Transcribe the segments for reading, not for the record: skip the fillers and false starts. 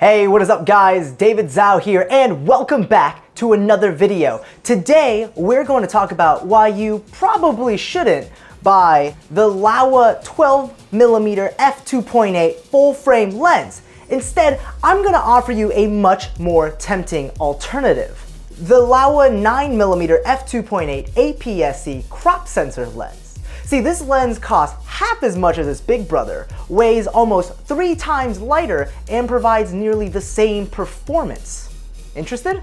Hey, what is up guys? David Zhao here and welcome back to another video. Today, we're going to talk about why you probably shouldn't buy the Laowa 12mm f2.8 full frame lens. Instead, I'm going to offer you a much more tempting alternative. The Laowa 9mm f2.8 APS-C crop sensor lens. See, this lens costs half as much as its big brother, weighs almost 3 times lighter, and provides nearly the same performance. Interested?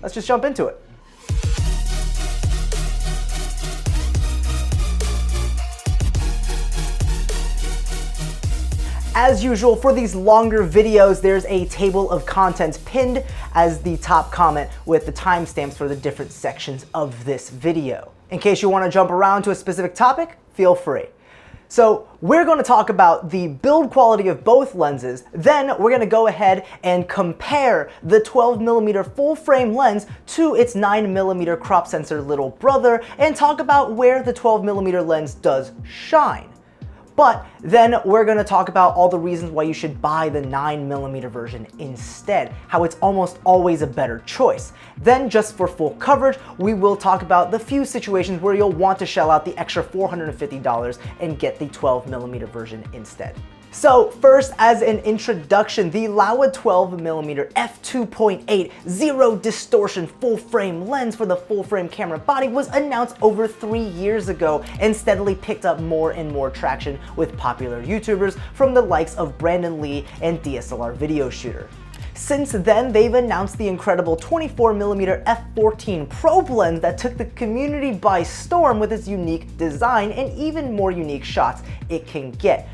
Let's just jump into it. As usual, for these longer videos, there's a table of contents pinned as the top comment with the timestamps for the different sections of this video. In case you want to jump around to a specific topic, feel free. So we're going to talk about the build quality of both lenses, then we're going to go ahead and compare the 12mm full frame lens to its 9mm crop sensor little brother and talk about where the 12mm lens does shine. But then we're going to talk about all the reasons why you should buy the 9mm version instead, how it's almost always a better choice. Then, just for full coverage, we will talk about the few situations where you'll want to shell out the extra $450 and get the 12mm version instead. So first, as an introduction, the Laowa 12mm f2.8 zero distortion full frame lens for the full frame camera body was announced over 3 years ago and steadily picked up more and more traction with popular YouTubers from the likes of Brandon Lee and DSLR Video Shooter. Since then, they've announced the incredible 24mm f14 probe lens that took the community by storm with its unique design and even more unique shots it can get.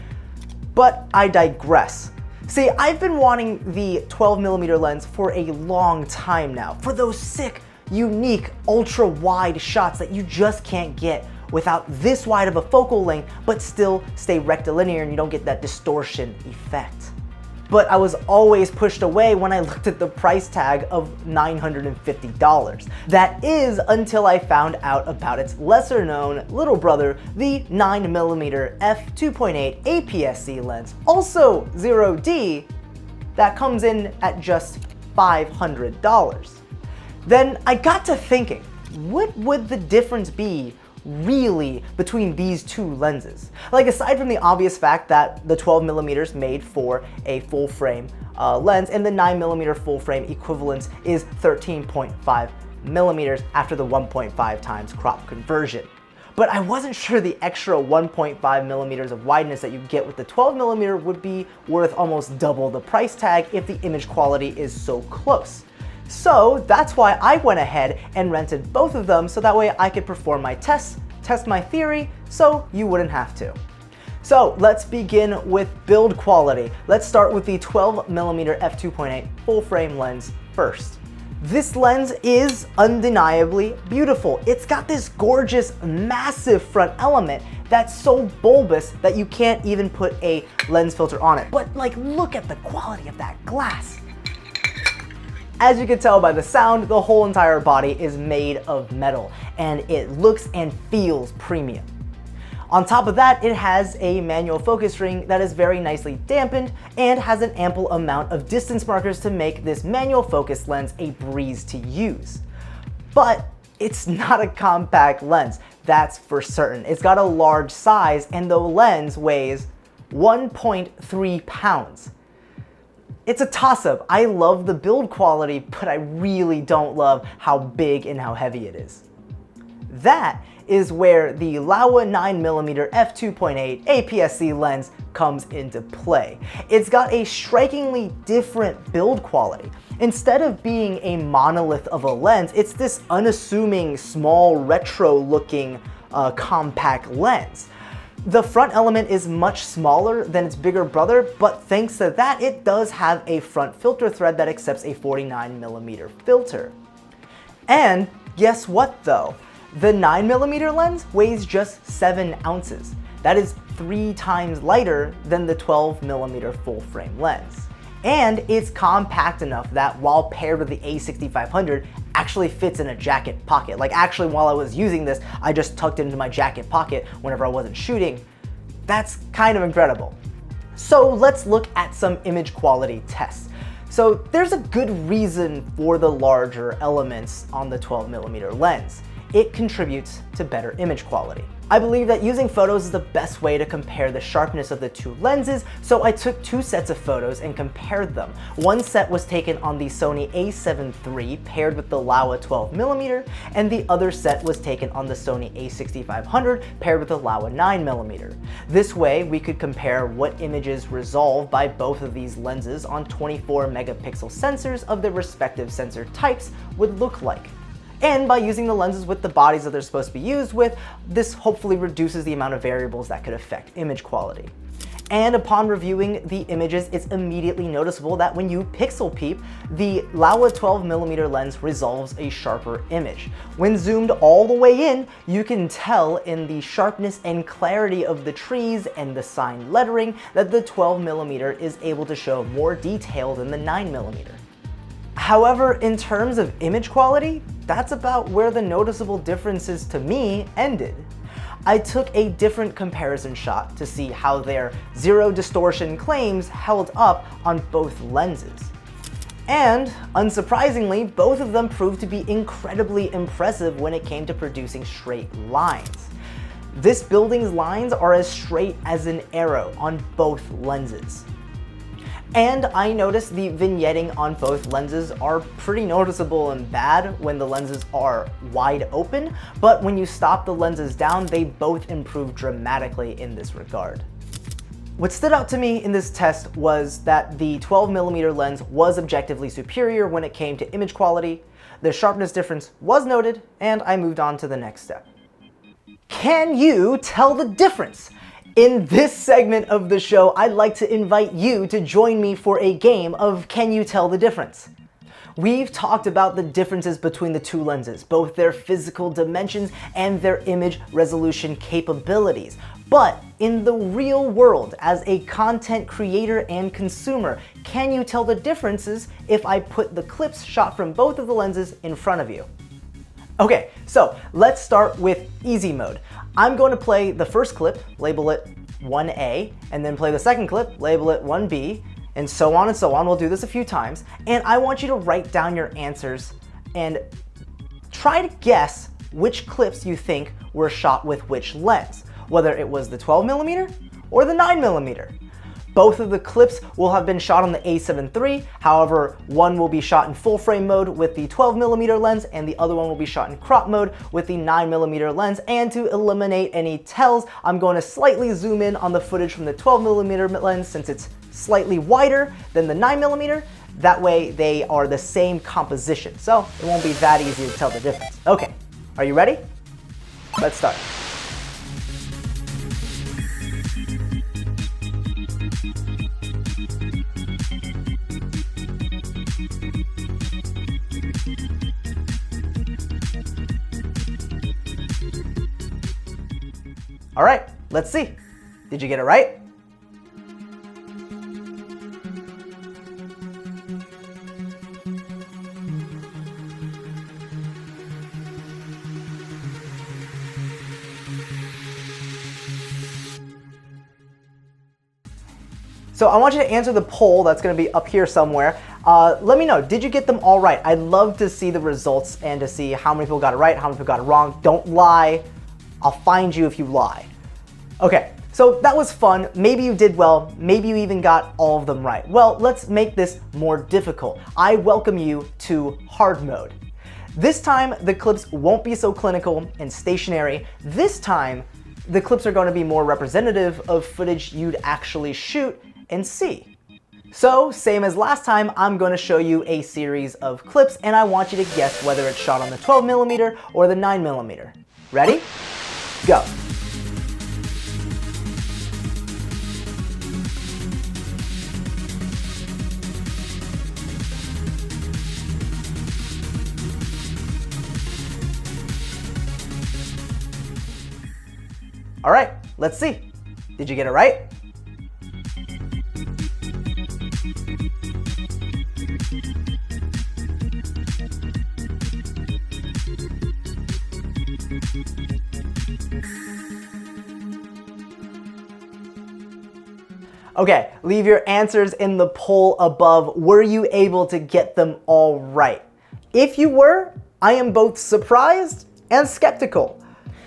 But I digress. See, I've been wanting the 12mm lens for a long time now, for those sick, unique, ultra-wide shots that you just can't get without this wide of a focal length, but still stay rectilinear and you don't get that distortion effect. But I was always pushed away when I looked at the price tag of $950. That is until I found out about its lesser known little brother, the 9mm f2.8 APS-C lens, also 0D, that comes in at just $500. Then I got to thinking, what would the difference be really between these two lenses? Like, aside from the obvious fact that the 12mm made for a full frame lens and the 9mm full frame equivalence is 13.5mm after the 1.5 times crop conversion. But I wasn't sure the extra 1.5mm of wideness that you get with the 12mm would be worth almost double the price tag if the image quality is so close. So that's why I went ahead and rented both of them so that way I could perform my tests, test my theory, so you wouldn't have to. So let's begin with build quality. Let's start with the 12mm f2.8 full frame lens first. This lens is undeniably beautiful. It's got this gorgeous, massive front element that's so bulbous that you can't even put a lens filter on it. But like, look at the quality of that glass. As you can tell by the sound, the whole entire body is made of metal, and it looks and feels premium. On top of that, it has a manual focus ring that is very nicely dampened and has an ample amount of distance markers to make this manual focus lens a breeze to use. But it's not a compact lens, that's for certain. It's got a large size and the lens weighs 1.3 pounds. It's a toss-up. I love the build quality, but I really don't love how big and how heavy it is. That is where the Laowa 9mm f2.8 APS-C lens comes into play. It's got a strikingly different build quality. Instead of being a monolith of a lens, it's this unassuming, small, retro-looking compact lens. The front element is much smaller than its bigger brother, but thanks to that, it does have a front filter thread that accepts a 49mm filter. And guess what though? The 9mm lens weighs just 7 ounces. That is 3 times lighter than the 12mm full frame lens. And it's compact enough that while paired with the A6500, actually fits in a jacket pocket. Like, actually, while I was using this, I just tucked it into my jacket pocket whenever I wasn't shooting. That's kind of incredible. So let's look at some image quality tests. So there's a good reason for the larger elements on the 12mm lens. It contributes to better image quality. I believe that using photos is the best way to compare the sharpness of the two lenses, so I took two sets of photos and compared them. One set was taken on the Sony a7 III paired with the Laowa 12mm, and the other set was taken on the Sony a6500 paired with the Laowa 9mm. This way, we could compare what images resolved by both of these lenses on 24 megapixel sensors of their respective sensor types would look like. And by using the lenses with the bodies that they're supposed to be used with, this hopefully reduces the amount of variables that could affect image quality. And upon reviewing the images, it's immediately noticeable that when you pixel peep, the Laowa 12mm lens resolves a sharper image. When zoomed all the way in, you can tell in the sharpness and clarity of the trees and the sign lettering that the 12mm is able to show more detail than the 9mm. However, in terms of image quality, that's about where the noticeable differences to me ended. I took a different comparison shot to see how their zero distortion claims held up on both lenses. And, unsurprisingly, both of them proved to be incredibly impressive when it came to producing straight lines. This building's lines are as straight as an arrow on both lenses. And I noticed the vignetting on both lenses are pretty noticeable and bad when the lenses are wide open, but when you stop the lenses down, they both improve dramatically in this regard. What stood out to me in this test was that the 12mm lens was objectively superior when it came to image quality, the sharpness difference was noted, and I moved on to the next step. Can you tell the difference? In this segment of the show, I'd like to invite you to join me for a game of Can You Tell the Difference? We've talked about the differences between the two lenses, both their physical dimensions and their image resolution capabilities. But in the real world, as a content creator and consumer, can you tell the differences if I put the clips shot from both of the lenses in front of you? Okay, so let's start with easy mode. I'm going to play the first clip, label it 1A, and then play the second clip, label it 1B, and so on and so on. We'll do this a few times, and I want you to write down your answers and try to guess which clips you think were shot with which lens, whether it was the 12mm or the 9mm. Both of the clips will have been shot on the a7 III, however, one will be shot in full frame mode with the 12mm lens and the other one will be shot in crop mode with the 9mm lens. And to eliminate any tells, I'm going to slightly zoom in on the footage from the 12mm lens since it's slightly wider than the 9mm. That way they are the same composition, so it won't be that easy to tell the difference. Okay, are you ready? Let's start. All right, let's see. Did you get it right? So I want you to answer the poll that's going to be up here somewhere. Let me know, did you get them all right? I'd love to see the results and to see how many people got it right, how many people got it wrong. Don't lie. I'll find you if you lie. Okay, so that was fun. Maybe you did well. Maybe you even got all of them right. Well, let's make this more difficult. I welcome you to hard mode. This time, the clips won't be so clinical and stationary. This time, the clips are going to be more representative of footage you'd actually shoot and see. So, same as last time, I'm going to show you a series of clips and I want you to guess whether it's shot on the 12mm or the 9mm. Ready? Go. All right, let's see. Did you get it right? Okay, leave your answers in the poll above. Were you able to get them all right? If you were, I am both surprised and skeptical.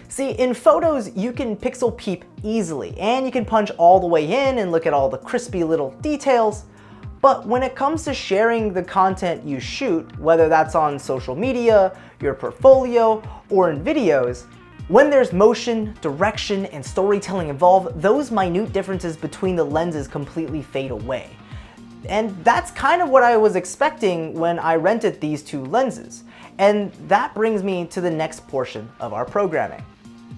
See, in photos, you can pixel peep easily, and you can punch all the way in and look at all the crispy little details. But when it comes to sharing the content you shoot, whether that's on social media, your portfolio, or in videos, when there's motion, direction, and storytelling involved, those minute differences between the lenses completely fade away. And that's kind of what I was expecting when I rented these two lenses. And that brings me to the next portion of our programming.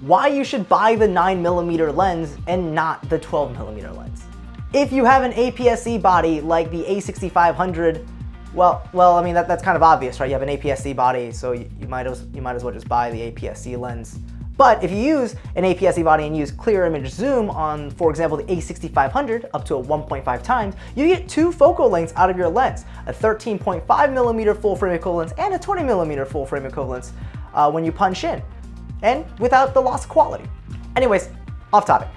Why you should buy the 9mm lens and not the 12mm lens. If you have an APS-C body like the A6500, well, I mean, that's kind of obvious, right? You have an APS-C body, so you might as well just buy the APS-C lens. But if you use an APS-C body and use clear image zoom on, for example, the A6500 up to a 1.5 times, you get two focal lengths out of your lens, a 13.5mm full frame equivalence and a 20mm full frame equivalence when you punch in, and without the lost quality. Anyways, off topic.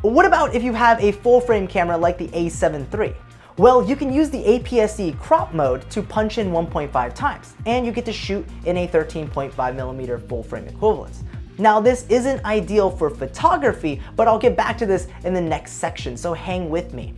What about if you have a full frame camera like the A7 III? Well, you can use the APS-C crop mode to punch in 1.5 times, and you get to shoot in a 13.5mm full frame equivalence. Now, this isn't ideal for photography, but I'll get back to this in the next section, so hang with me.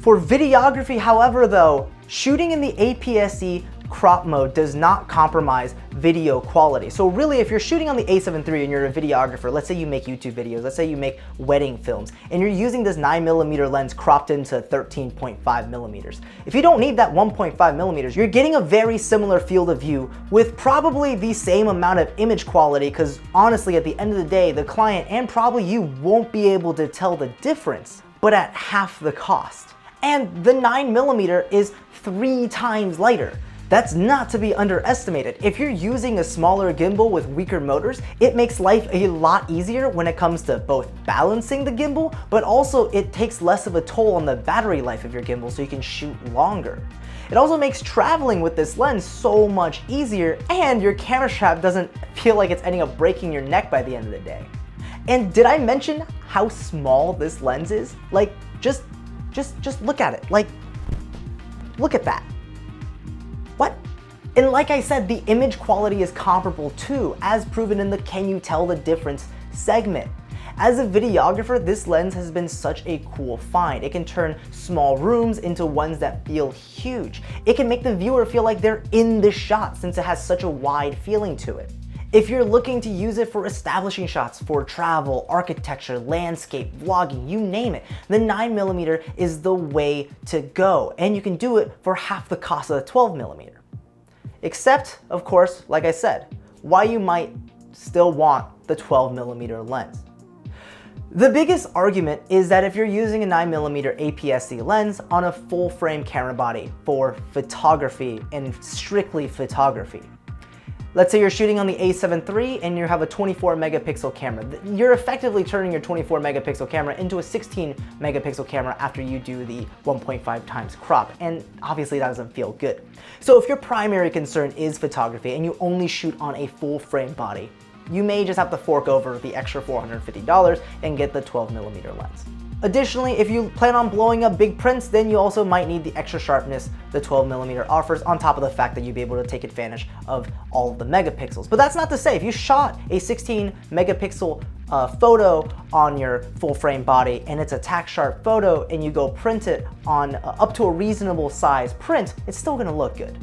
For videography, however, though, shooting in the APS-C crop mode does not compromise video quality. So really, if you're shooting on the A7 III and you're a videographer, let's say you make YouTube videos, let's say you make wedding films, and you're using this 9mm lens cropped into 13.5mm. If you don't need that 1.5mm, you're getting a very similar field of view with probably the same amount of image quality, because honestly, at the end of the day, the client and probably you won't be able to tell the difference, but at half the cost. And the 9mm is 3 times lighter. That's not to be underestimated. If you're using a smaller gimbal with weaker motors, it makes life a lot easier when it comes to both balancing the gimbal, but also it takes less of a toll on the battery life of your gimbal so you can shoot longer. It also makes traveling with this lens so much easier, and your camera strap doesn't feel like it's ending up breaking your neck by the end of the day. And did I mention how small this lens is? Like, just look at it. Like, look at that. What? And like I said, the image quality is comparable too, as proven in the Can You Tell the Difference segment. As a videographer, this lens has been such a cool find. It can turn small rooms into ones that feel huge. It can make the viewer feel like they're in the shot since it has such a wide feeling to it. If you're looking to use it for establishing shots for travel, architecture, landscape, vlogging, you name it, the 9mm is the way to go, and you can do it for half the cost of the 12mm. Except, of course, like I said, why you might still want the 12mm lens. The biggest argument is that if you're using a 9mm APS-C lens on a full frame camera body for photography and strictly photography. Let's say you're shooting on the A7 III and you have a 24 megapixel camera. You're effectively turning your 24 megapixel camera into a 16 megapixel camera after you do the 1.5 times crop, and obviously that doesn't feel good. So if your primary concern is photography and you only shoot on a full frame body, you may just have to fork over the extra $450 and get the 12mm lens. Additionally, if you plan on blowing up big prints, then you also might need the extra sharpness the 12mm offers, on top of the fact that you'll be able to take advantage of all of the megapixels. But that's not to say, if you shot a 16 megapixel photo on your full frame body and it's a tack sharp photo and you go print it on up to a reasonable size print, it's still gonna look good.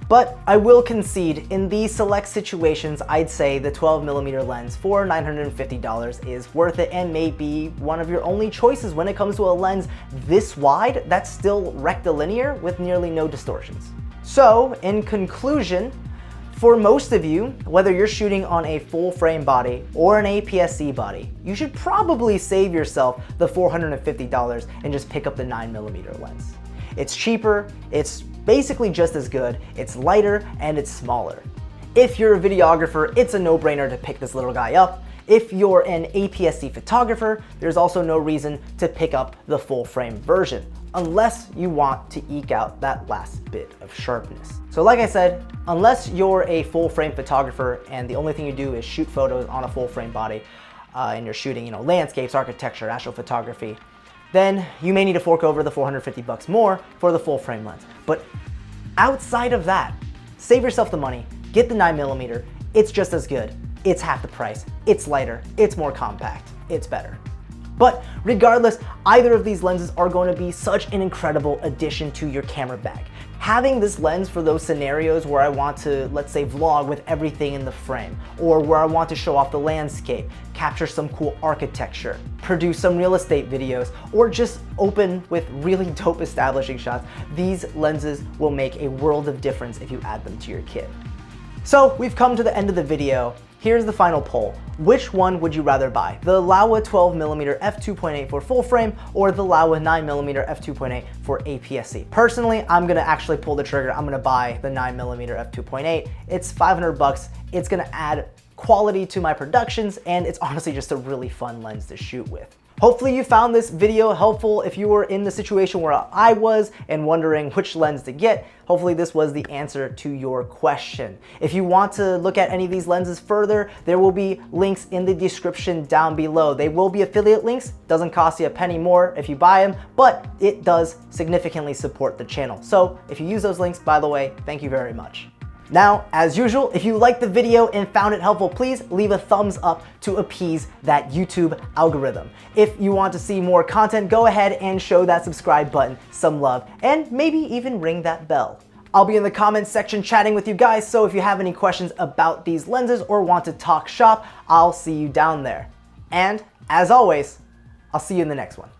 But I will concede, in these select situations, I'd say the 12mm lens for $950 is worth it and may be one of your only choices when it comes to a lens this wide that's still rectilinear with nearly no distortions. So, in conclusion, for most of you, whether you're shooting on a full frame body or an APS-C body, you should probably save yourself the $450 and just pick up the 9mm lens. It's cheaper, it's basically just as good, it's lighter, and it's smaller. If you're a videographer, it's a no-brainer to pick this little guy up. If you're an APS-C photographer, there's also no reason to pick up the full frame version, unless you want to eke out that last bit of sharpness. So like I said, unless you're a full frame photographer and the only thing you do is shoot photos on a full frame body, and you're shooting, landscapes, architecture, astrophotography, then you may need to fork over the 450 bucks more for the full frame lens. But outside of that, save yourself the money, get the 9mm, it's just as good, it's half the price, it's lighter, it's more compact, it's better. But regardless, either of these lenses are going to be such an incredible addition to your camera bag. Having this lens for those scenarios where I want to, let's say, vlog with everything in the frame, or where I want to show off the landscape, capture some cool architecture, produce some real estate videos, or just open with really dope establishing shots, these lenses will make a world of difference if you add them to your kit. So we've come to the end of the video. Here's the final poll. Which one would you rather buy? The Laowa 12mm f2.8 for full frame or the Laowa 9mm f2.8 for APS-C? Personally, I'm gonna actually pull the trigger. I'm gonna buy the 9mm f2.8. It's 500 bucks. It's gonna add quality to my productions, and it's honestly just a really fun lens to shoot with. Hopefully you found this video helpful if you were in the situation where I was and wondering which lens to get. Hopefully this was the answer to your question. If you want to look at any of these lenses further, there will be links in the description down below. They will be affiliate links. Doesn't cost you a penny more if you buy them, but it does significantly support the channel. So if you use those links, by the way, thank you very much. Now, as usual, if you liked the video and found it helpful, please leave a thumbs up to appease that YouTube algorithm. If you want to see more content, go ahead and show that subscribe button some love and maybe even ring that bell. I'll be in the comments section chatting with you guys, so if you have any questions about these lenses or want to talk shop, I'll see you down there. And as always, I'll see you in the next one.